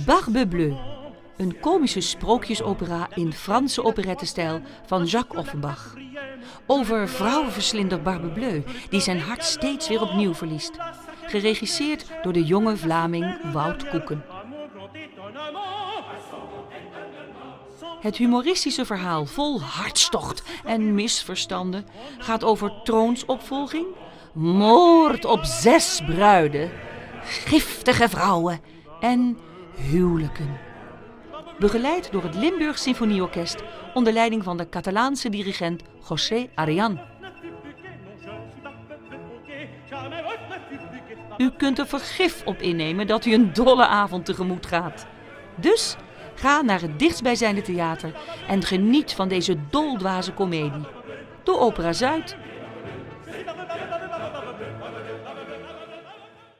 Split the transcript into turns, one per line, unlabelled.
Barbe-Bleue, een komische sprookjesopera in Franse operettenstijl van Jacques Offenbach. Over vrouwenverslinder Barbe-Bleue, die zijn hart steeds weer opnieuw verliest. Geregisseerd door de jonge Vlaming Wout Koeken. Het humoristische verhaal vol hartstocht en misverstanden gaat over troonsopvolging, moord op 6 bruiden, giftige vrouwen en huwelijken. Begeleid door het Limburg Symfonieorkest onder leiding van de Catalaanse dirigent José Arián. U kunt er vergif op innemen dat u een dolle avond tegemoet gaat. Dus ga naar het dichtstbijzijnde theater en geniet van deze doldwaze komedie. De Opera Zuid